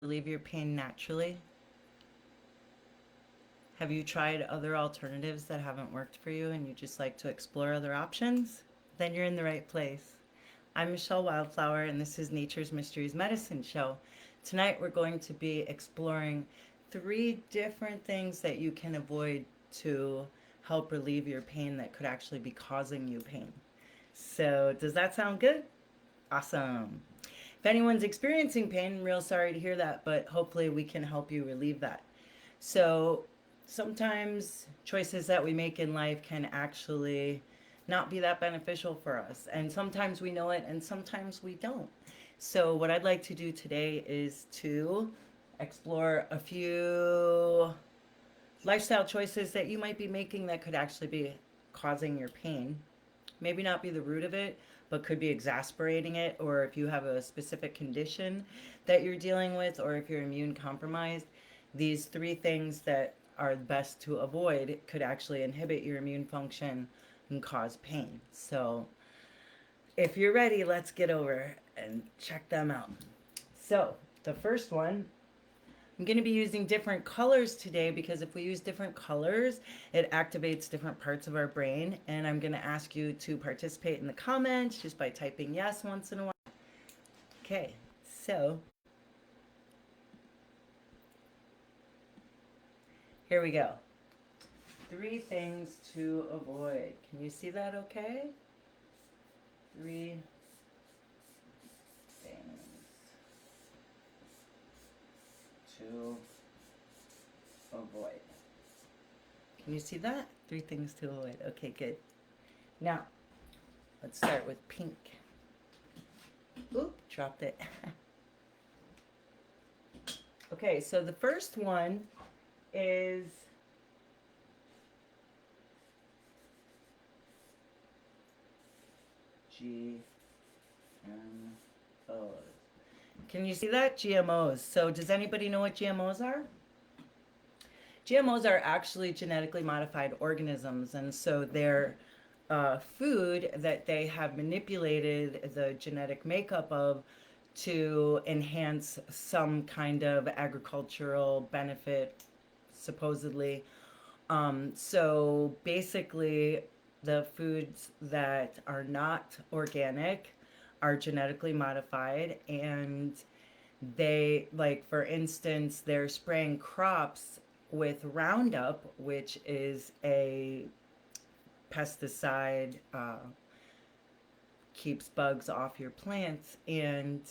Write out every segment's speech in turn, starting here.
relieve your pain naturally? Have you tried other alternatives that haven't worked for you and you just like to explore other options? Then you're in the right place. I'm Michele Wildflower, and this is Nature's Mysteries Medicine Show. Tonight, we're going to be exploring 3 different things that you can avoid to help relieve your pain that could actually be causing you pain. So, does that sound good? Awesome. If anyone's experiencing pain, I'm real sorry to hear that, but hopefully we can help you relieve that. So sometimes choices that we make in life can actually not be that beneficial for us. And sometimes we know it and sometimes we don't. So, what I'd like to do today is to explore a few lifestyle choices that you might be making that could actually be causing your pain. Maybe not be the root of it, but could be exasperating it, or if you have a specific condition that you're dealing with, or if you're immune compromised, these 3 things that are best to avoid could actually inhibit your immune function and cause pain. So, if you're ready, let's get over and check them out. So, the first one, I'm going to be using different colors today because if we use different colors, it activates different parts of our brain. And I'm going to ask you to participate in the comments just by typing yes once in a while. Okay, so here we go. 3 things to avoid. Can you see that okay? 3 things to avoid. Can you see that? 3 things to avoid. Okay, good. Now, let's start with pink. Oop, dropped it. Okay, so the first one is GMOs. Can you see that? GMOs. So does anybody know what GMOs are? GMOs are actually genetically modified organisms, and so they're food that they have manipulated the genetic makeup of to enhance some kind of agricultural benefit, supposedly. So basically, the foods that are not organic are genetically modified, and they, like, for instance, they're spraying crops with Roundup, which is a pesticide, keeps bugs off your plants. And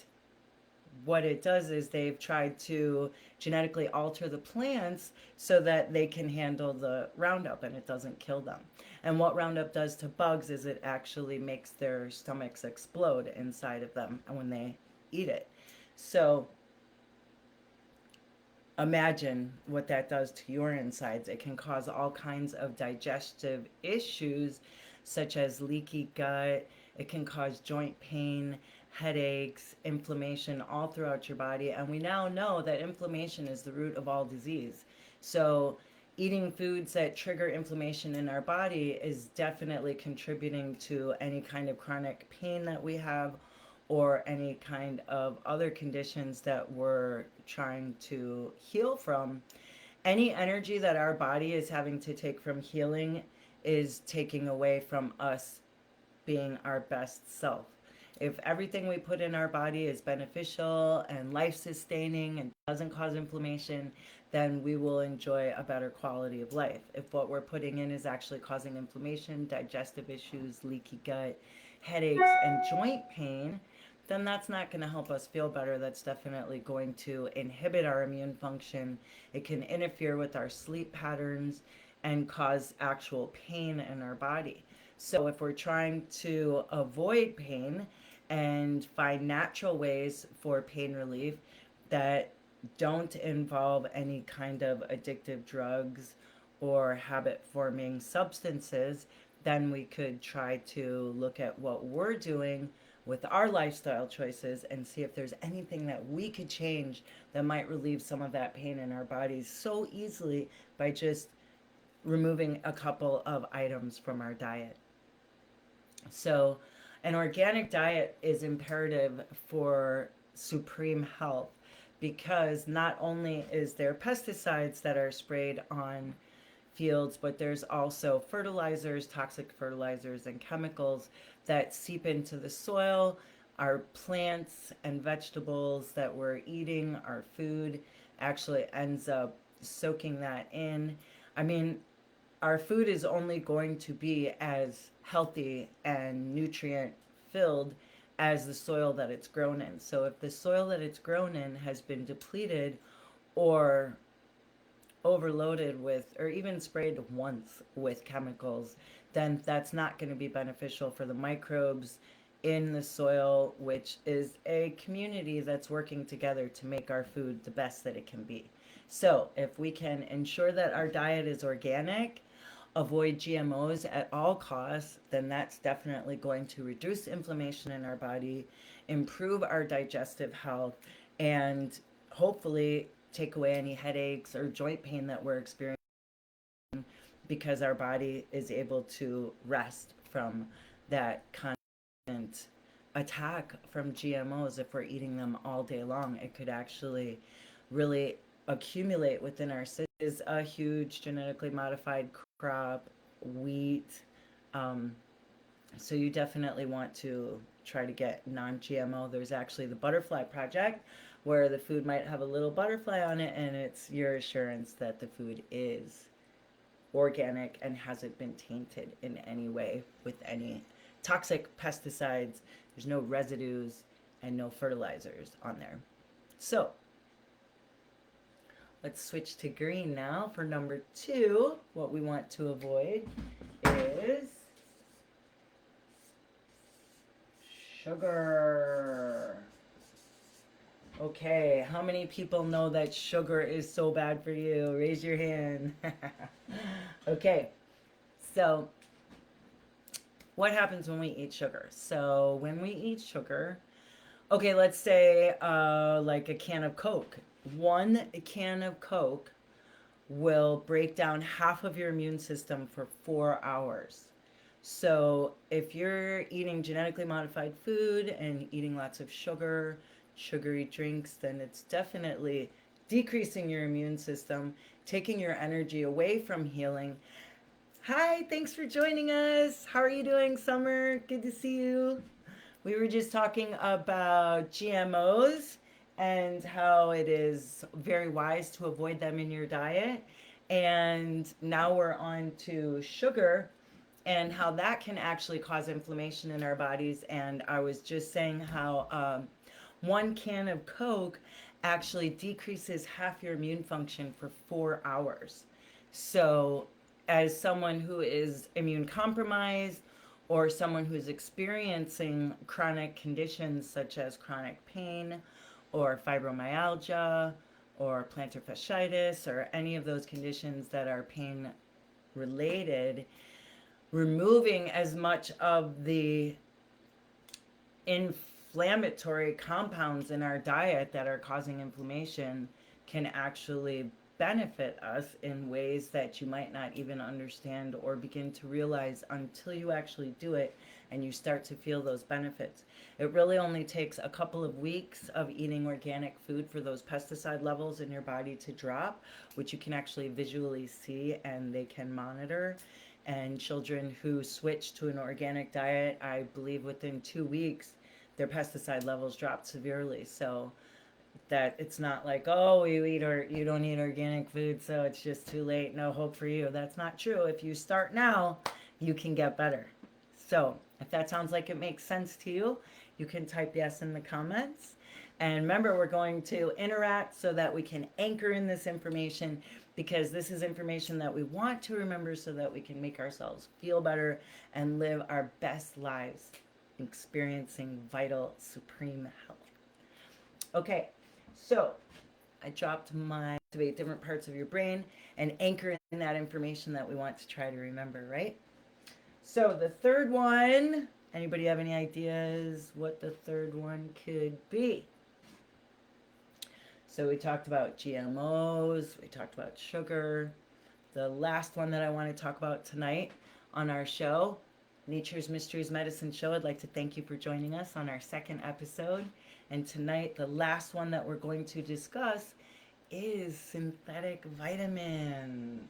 what it does is they've tried to genetically alter the plants so that they can handle the Roundup and it doesn't kill them. And what Roundup does to bugs is it actually makes their stomachs explode inside of them when they eat it. So imagine what that does to your insides. It can cause all kinds of digestive issues, such as leaky gut. It can cause joint pain, headaches, inflammation all throughout your body. And we now know that inflammation is the root of all disease. So, eating foods that trigger inflammation in our body is definitely contributing to any kind of chronic pain that we have or any kind of other conditions that we're trying to heal from. Any energy that our body is having to take from healing is taking away from us being our best self. If everything we put in our body is beneficial and life sustaining and doesn't cause inflammation, then we will enjoy a better quality of life. If what we're putting in is actually causing inflammation, digestive issues, leaky gut, headaches, and joint pain, then that's not going to help us feel better. That's definitely going to inhibit our immune function. It can interfere with our sleep patterns and cause actual pain in our body. So, if we're trying to avoid pain and find natural ways for pain relief that don't involve any kind of addictive drugs or habit forming substances, then we could try to look at what we're doing with our lifestyle choices and see if there's anything that we could change that might relieve some of that pain in our bodies so easily by just removing a couple of items from our diet. So, an organic diet is imperative for supreme health because not only is there pesticides that are sprayed on fields, but there's also fertilizers, toxic fertilizers, and chemicals that seep into the soil. Our plants and vegetables that we're eating, our food, actually ends up soaking that in. I mean, our food is only going to be as healthy and nutrient filled as the soil that it's grown in. So if the soil that it's grown in has been depleted or overloaded with, or even sprayed once with chemicals, then that's not going to be beneficial for the microbes in the soil, which is a community that's working together to make our food the best that it can be. So, if we can ensure that our diet is organic, avoid GMOs at all costs, then that's definitely going to reduce inflammation in our body, improve our digestive health, and hopefully take away any headaches or joint pain that we're experiencing because our body is able to rest from that constant attack from GMOs. If we're eating them all day long, it could actually really accumulate within our system. Is a huge genetically modified crop, wheat. Um, so you definitely want to try to get non-GMO. There's actually the Butterfly Project, where the food might have a little butterfly on it, and it's your assurance that the food is organic and hasn't been tainted in any way with any toxic pesticides. There's no residues and no fertilizers on there. So let's switch to green now for number 2. What we want to avoid is sugar. Okay, how many people know that sugar is so bad for you? Raise your hand. Okay, so what happens when we eat sugar? So when we eat sugar, okay, let's say like a can of Coke. One can of Coke will break down half of your immune system for 4 hours. So if you're eating genetically modified food and eating lots of sugar, sugary drinks, then it's definitely decreasing your immune system, taking your energy away from healing. Hi, thanks for joining us. How are you doing, Summer? Good to see you. We were just talking about GMOs and how it is very wise to avoid them in your diet. And now we're on to sugar and how that can actually cause inflammation in our bodies. And I was just saying how one can of Coke actually decreases half your immune function for 4 hours. So, as someone who is immune compromised or someone who's experiencing chronic conditions such as chronic pain or fibromyalgia or plantar fasciitis or any of those conditions that are pain related, removing as much of the inflammatory compounds in our diet that are causing inflammation can actually benefit us in ways that you might not even understand or begin to realize until you actually do it and you start to feel those benefits. It really only takes a couple of weeks of eating organic food for those pesticide levels in your body to drop, which you can actually visually see and they can monitor. And children who switch to an organic diet, I believe within 2 weeks, their pesticide levels drop severely. So that it's not like, oh, you don't eat organic food, so it's just too late, no hope for you. That's not true. If you start now, you can get better. So if that sounds like it makes sense to you, you can type yes in the comments. And remember, we're going to interact so that we can anchor in this information, because this is information that we want to remember so that we can make ourselves feel better and live our best lives, experiencing vital, supreme health. Okay, so I dropped my activate different parts of your brain and anchor in that information that we want to try to remember, right? So the third one, anybody have any ideas what the third one could be? So we talked about GMOs, we talked about sugar. The last one that I want to talk about tonight on our show, Nature's Mysteries Medicine Show. I'd like to thank you for joining us on our second episode. And tonight, the last one that we're going to discuss is synthetic vitamins.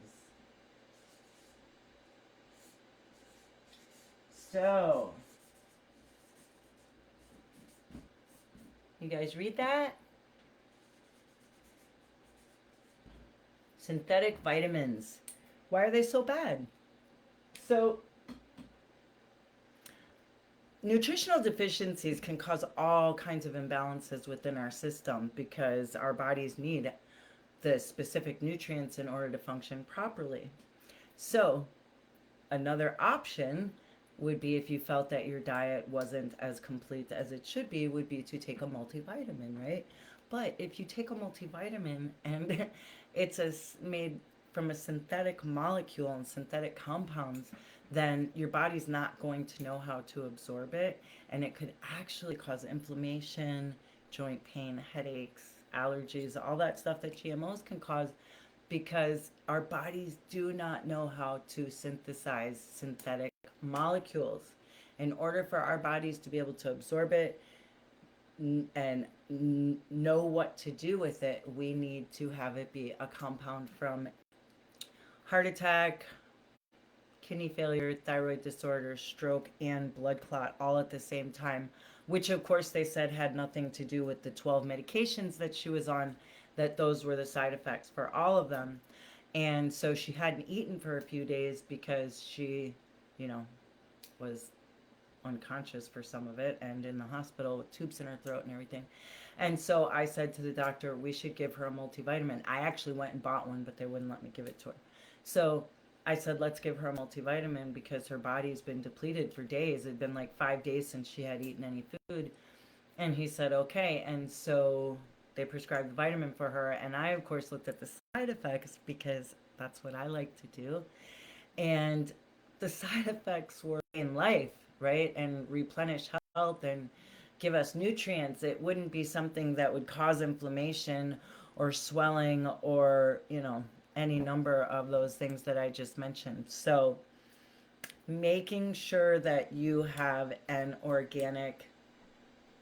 So, you guys read that? Synthetic vitamins. Why are they so bad? So, nutritional deficiencies can cause all kinds of imbalances within our system because our bodies need the specific nutrients in order to function properly. So, another option would be, if you felt that your diet wasn't as complete as it should be, would be to take a multivitamin, right? But if you take a multivitamin and made from a synthetic molecule and synthetic compounds, then your body's not going to know how to absorb it, and it could actually cause inflammation, joint pain, headaches, allergies, all that stuff that GMOs can cause, because our bodies do not know how to synthesize synthetic molecules. In order for our bodies to be able to absorb it and know what to do with it, we need to have it be a compound from heart attack, kidney failure, thyroid disorder, stroke, and blood clot all at the same time, which of course they said had nothing to do with the 12 medications that she was on, that those were the side effects for all of them. And so she hadn't eaten for a few days because she, you know, was unconscious for some of it and in the hospital with tubes in her throat and everything. And so I said to the doctor, we should give her a multivitamin. I actually went and bought one, but they wouldn't let me give it to her. So I said, let's give her a multivitamin because her body's been depleted for days. It had been like 5 days since she had eaten any food. And he said, okay. And so they prescribed the vitamin for her. And I, of course, looked at the side effects because that's what I like to do. And the side effects were in life, right? And replenish health and give us nutrients. It wouldn't be something that would cause inflammation or swelling or, any number of those things that I just mentioned. So making sure that you have an organic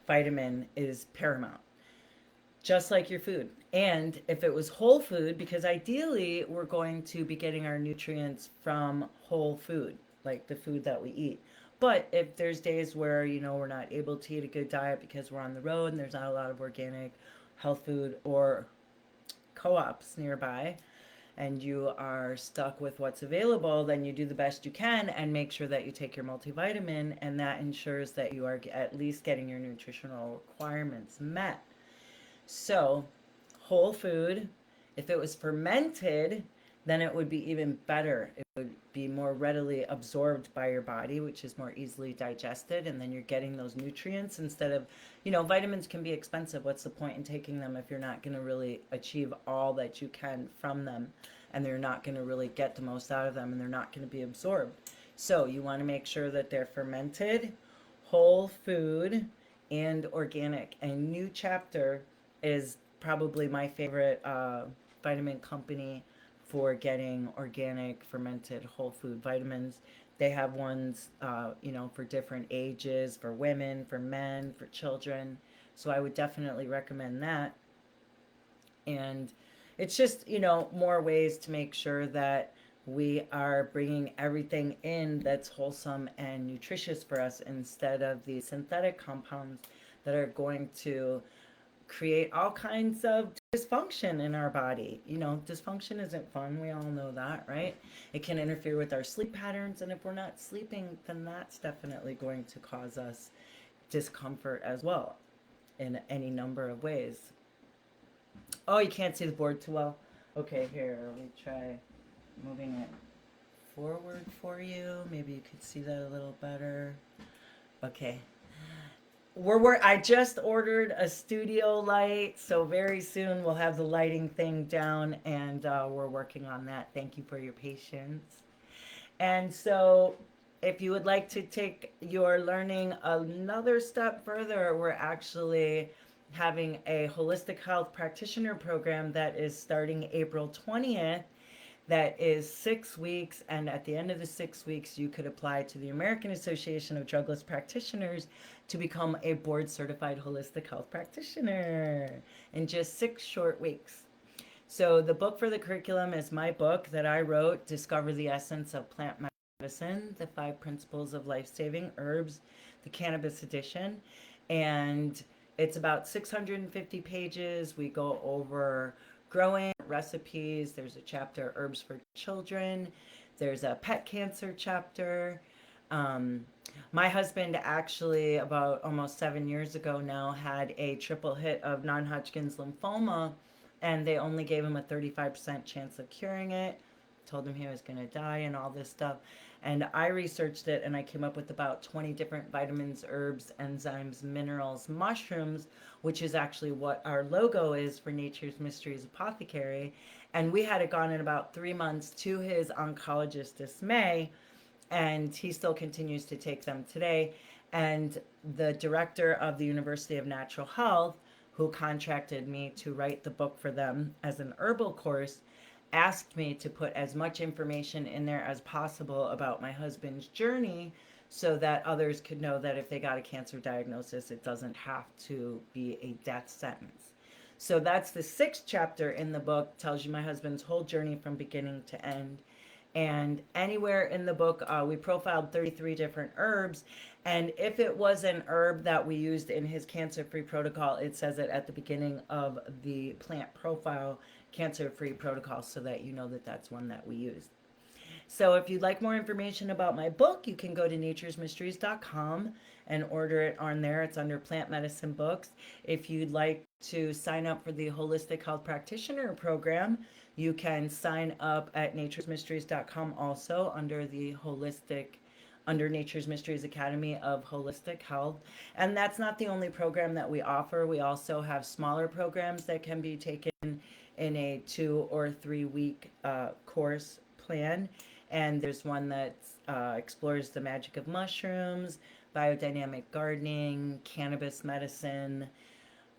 vitamin is paramount, just like your food. And if it was whole food, because ideally we're going to be getting our nutrients from whole food, like the food that we eat. But if there's days where, we're not able to eat a good diet because we're on the road and there's not a lot of organic health food or co-ops nearby, and you are stuck with what's available, then you do the best you can and make sure that you take your multivitamin, and that ensures that you are at least getting your nutritional requirements met. So, whole food, if it was fermented, then it would be even better. It would be more readily absorbed by your body, which is more easily digested, and then you're getting those nutrients instead of, vitamins can be expensive. What's the point in taking them if you're not going to really achieve all that you can from them, and they're not going to really get the most out of them, and they're not going to be absorbed? So you want to make sure that they're fermented, whole food, and organic. And New Chapter is probably my favorite vitamin company for getting organic fermented whole food vitamins. They have ones, for different ages, for women, for men, for children. So I would definitely recommend that. And it's just, more ways to make sure that we are bringing everything in that's wholesome and nutritious for us, instead of the synthetic compounds that are going to create all kinds of dysfunction in our body. Dysfunction isn't fun. We all know that, right? It can interfere with our sleep patterns, and if we're not sleeping, then that's definitely going to cause us discomfort as well in any number of ways. Oh, you can't see the board too well? Okay, here, let me try moving it forward for you. Maybe you could see that a little better. Okay. I just ordered a studio light, so very soon we'll have the lighting thing down, and we're working on that. Thank you for your patience. And so if you would like to take your learning another step further, we're actually having a holistic health practitioner program that is starting April 20th. that is 6 weeks, and at the end of the 6 weeks you could apply to the American Association of Drugless Practitioners to become a board certified holistic health practitioner in just 6 short weeks. So the book for the curriculum is my book that I wrote, Discover the Essence of Plant Medicine, the 5 Principles of Life-Saving Herbs, the Cannabis Edition. And it's about 650 pages. We go over growing recipes. There's a chapter, Herbs for Children. There's a pet cancer chapter. Um, my husband actually, about almost 7 years ago now, had a triple hit of non Hodgkin's lymphoma, and they only gave him a 35% chance of curing it. Told him he was going to die and all this stuff. And I researched it and I came up with about 20 different vitamins, herbs, enzymes, minerals, mushrooms, which is actually what our logo is for Nature's Mysteries Apothecary. And we had it gone in about 3 months, to his oncologist's dismay, and he still continues to take them today. And the director of the University of Natural Health, who contracted me to write the book for them as an herbal course, asked me to put as much information in there as possible about my husband's journey so that others could know that if they got a cancer diagnosis, it doesn't have to be a death sentence. So that's the 6th chapter in the book, tells you my husband's whole journey from beginning to end. And anywhere in the book, we profiled 33 different herbs. And if it was an herb that we used in his cancer-free protocol, it says it at the beginning of the plant profile cancer-free protocol, so that you know that that's one that we used. So if you'd like more information about my book, you can go to naturesmysteries.com and order it on there. It's under Plant Medicine Books. If you'd like to sign up for the Holistic Health Practitioner Program, you can sign up at naturesmysteries.com also under Nature's Mysteries Academy of Holistic Health. And that's not the only program that we offer. We also have smaller programs that can be taken in a 2 or 3 week course plan. And there's one that explores the magic of mushrooms, biodynamic gardening, cannabis medicine,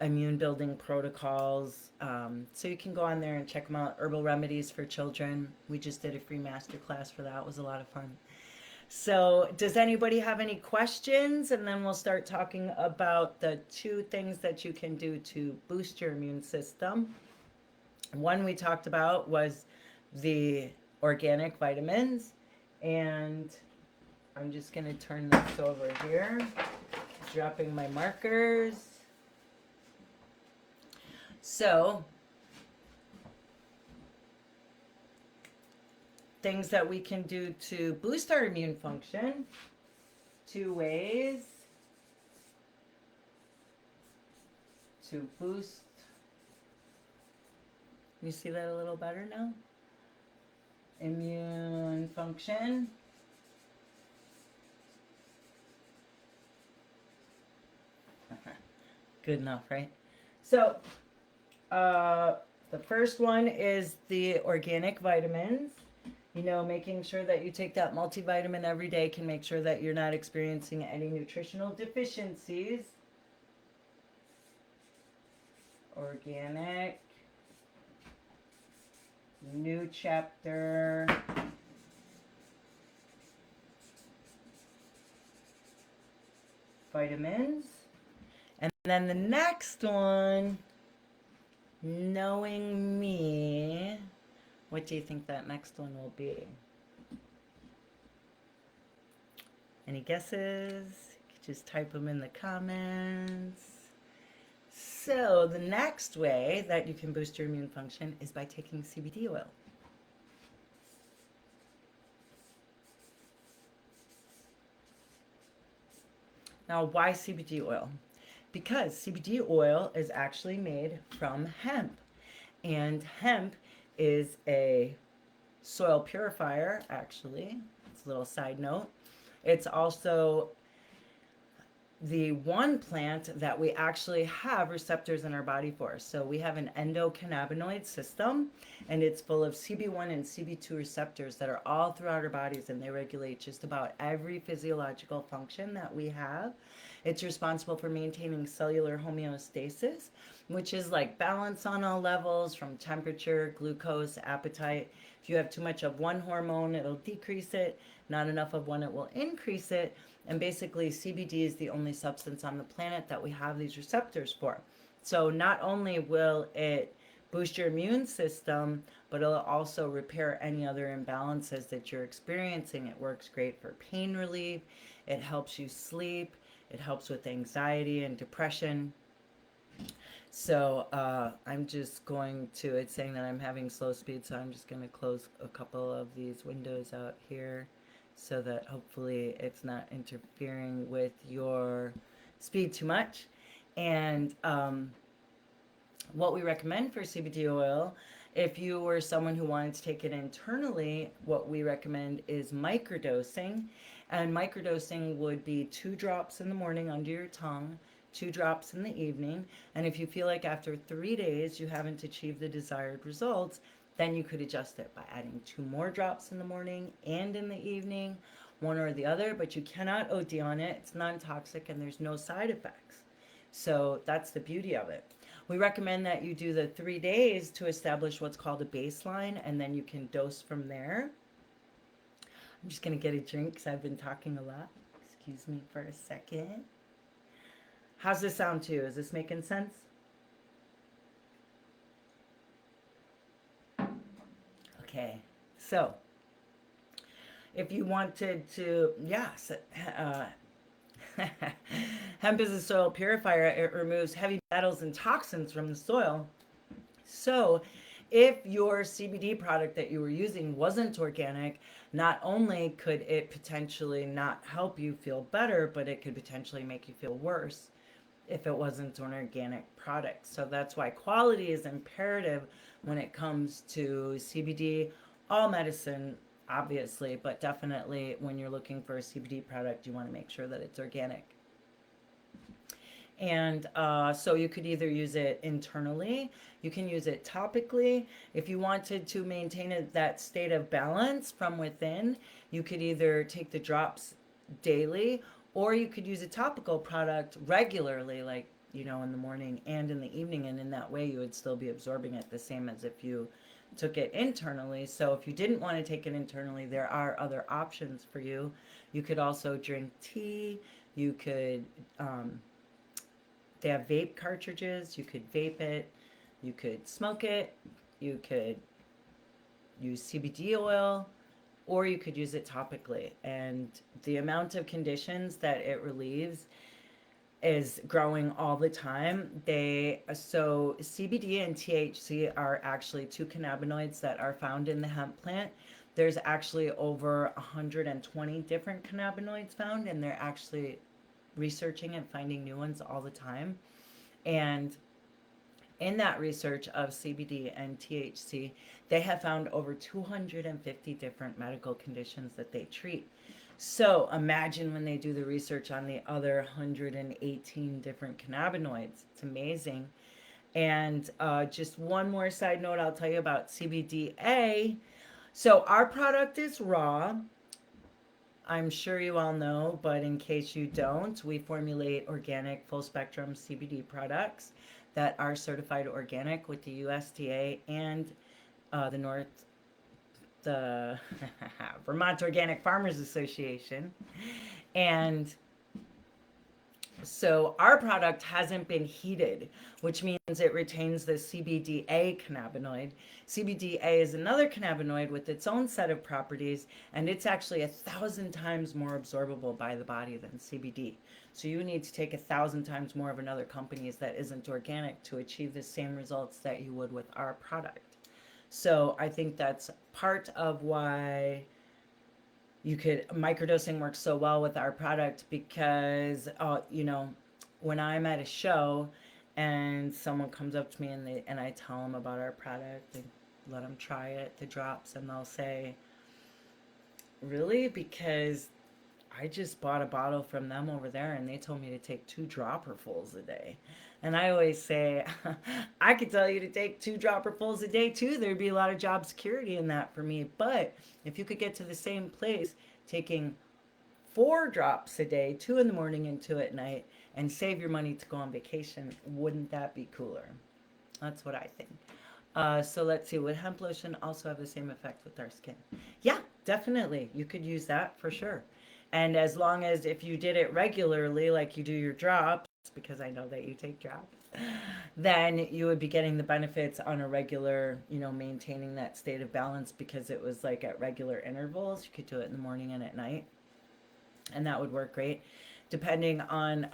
immune building protocols. So you can go on there and check them out. Herbal remedies for children. We just did a free masterclass for that. It was a lot of fun. So does anybody have any questions? And then we'll start talking about the 2 things that you can do to boost your immune system. One we talked about was the organic vitamins. And I'm just going to turn this over here, dropping my markers. So, things that we can do to boost our immune function. 2 ways to boost. You see that a little better now? Immune function. Good enough, right? So, the first one is the organic vitamins. You know, making sure that you take that multivitamin every day can make sure that you're not experiencing any nutritional deficiencies. Organic. New chapter. Vitamins. And then the next one, knowing me. What do you think that next one will be? Any guesses? You can just type them in the comments. So the next way that you can boost your immune function is by taking CBD oil. Now, why CBD oil? Because CBD oil is actually made from hemp. And hemp is a soil purifier, actually. It's a little side note. It's also the one plant that we actually have receptors in our body for. So we have an endocannabinoid system, and it's full of CB1 and CB2 receptors that are all throughout our bodies, and they regulate just about every physiological function that we have. It's responsible for maintaining cellular homeostasis, which is like balance on all levels from temperature, glucose, appetite. If you have too much of one hormone, it'll decrease it. Not enough of one, it will increase it. And basically, CBD is the only substance on the planet that we have these receptors for. So not only will it boost your immune system, but it'll also repair any other imbalances that you're experiencing. It works great for pain relief. It helps you sleep. It helps with anxiety and depression. So I'm just going to, it's saying that I'm having slow speed, so I'm just going to close a couple of these windows out here so that hopefully it's not interfering with your speed too much. And what we recommend for CBD oil, if you were someone who wanted to take it internally, what we recommend is microdosing. And microdosing would be 2 drops in the morning under your tongue, 2 drops in the evening. And if you feel like after 3 days you haven't achieved the desired results, then you could adjust it by adding 2 more drops in the morning and in the evening, one or the other. But you cannot OD on it. It's non-toxic and there's no side effects. So that's the beauty of it. We recommend that you do the 3 days to establish what's called a baseline, and then you can dose from there. I'm just going to get a drink because I've been talking a lot. Excuse me for a second. How's this sound to you? Is this making sense? Okay, so if you wanted to, yes, hemp is a soil purifier. It removes heavy metals and toxins from the soil. So if your CBD product that you were using wasn't organic, not only could it potentially not help you feel better, but it could potentially make you feel worse if it wasn't an organic product. So that's why quality is imperative when it comes to CBD, all medicine, obviously, but definitely when you're looking for a CBD product, you want to make sure that it's organic. And so you could either use it internally, you can use it topically. If you wanted to maintain that state of balance from within, you could either take the drops daily, or you could use a topical product regularly, like, you know, in the morning and in the evening. And in that way, you would still be absorbing it the same as if you took it internally. So if you didn't want to take it internally, there are other options for you. You could also drink tea. You could, they have vape cartridges. You could vape it. You could smoke it. You could use CBD oil, or you could use it topically. And the amount of conditions that it relieves is growing all the time. So CBD and THC are actually 2 cannabinoids that are found in the hemp plant. There's actually over 120 different cannabinoids found, and they're actually researching and finding new ones all the time. And in that research of CBD and THC, they have found over 250 different medical conditions that they treat. So imagine when they do the research on the other 118 different cannabinoids. It's amazing. And just one more side note I'll tell you about CBDA. So our product is raw. I'm sure you all know, but in case you don't, we formulate organic full spectrum CBD products that are certified organic with the USDA and the Vermont Organic Farmers Association. And so our product hasn't been heated, which means it retains the CBDA cannabinoid. CBDA is another cannabinoid with its own set of properties, and it's actually 1,000 times more absorbable by the body than CBD. So you need to take 1,000 times more of another company's that isn't organic to achieve the same results that you would with our product. So I think that's part of why microdosing works so well with our product, because you know, when I'm at a show and someone comes up to me and I tell them about our product and let them try it, the drops, and they'll say, really? Because I just bought a bottle from them over there and they told me to take 2 dropperfuls a day. And I always say, I could tell you to take 2 dropperfuls a day too. There'd be a lot of job security in that for me. But if you could get to the same place taking 4 drops a day, 2 in the morning and 2 at night, and save your money to go on vacation. Wouldn't that be cooler? That's what I think. So let's see. Would hemp lotion also have the same effect with our skin? Yeah, definitely. You could use that for sure. And as long as if you did it regularly, like you do your drops, because I know that you take drops, then you would be getting the benefits on a regular, maintaining that state of balance because it was like at regular intervals. You could do it in the morning and at night, and that would work great. Depending on,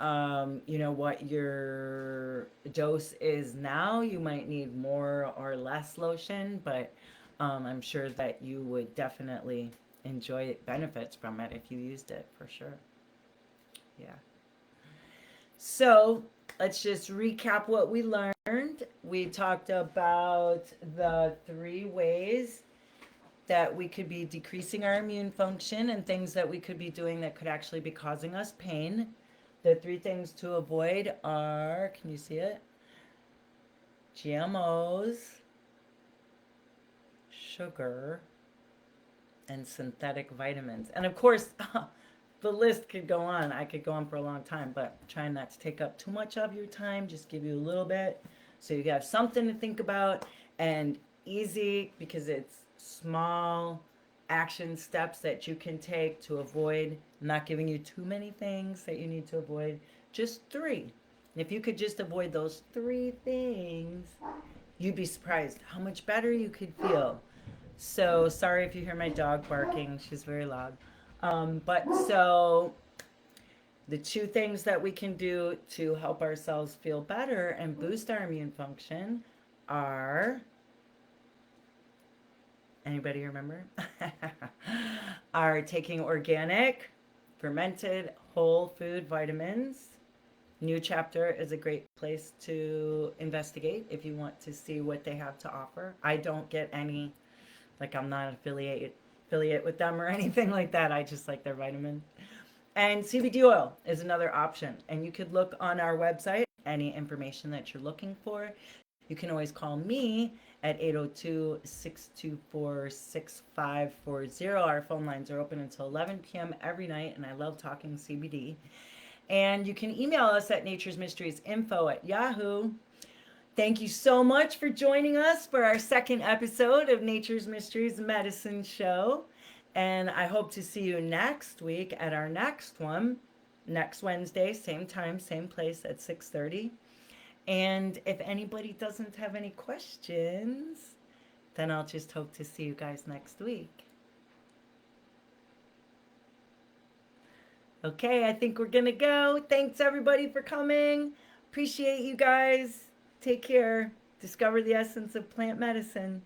what your dose is now, you might need more or less lotion, but I'm sure that you would definitely enjoy benefits from it if you used it for sure. Yeah. So let's just recap what we learned. We talked about the 3 ways that we could be decreasing our immune function and things that we could be doing that could actually be causing us pain. The 3 things to avoid are, can you see it? GMOs, sugar, and synthetic vitamins. And of course, the list could go on. I could go on for a long time, but trying not to take up too much of your time, just give you a little bit so you have something to think about, and easy because it's small action steps that you can take to avoid. I'm not giving you too many things that you need to avoid, just 3. And if you could just avoid those 3 things, you'd be surprised how much better you could feel. So sorry if you hear my dog barking, she's very loud. But so the 2 things that we can do to help ourselves feel better and boost our immune function are, anybody remember? Are taking organic, fermented, whole food vitamins. New Chapter is a great place to investigate if you want to see what they have to offer. I don't get any, like I'm not affiliate with them or anything like that. I just like their vitamins. And CBD oil is another option. And you could look on our website any information that you're looking for. You can always call me at 802-624-6540. Our phone lines are open until 11 p.m. every night, and I love talking CBD. And you can email us at naturesmysteriesinfo@yahoo. Thank you so much for joining us for our 2nd episode of Nature's Mysteries Medicine Show. And I hope to see you next week at our next one, next Wednesday, same time, same place at 6:30. And if anybody doesn't have any questions, then I'll just hope to see you guys next week. Okay, I think we're going to go. Thanks everybody for coming. Appreciate you guys. Take care. Discover the essence of plant medicine.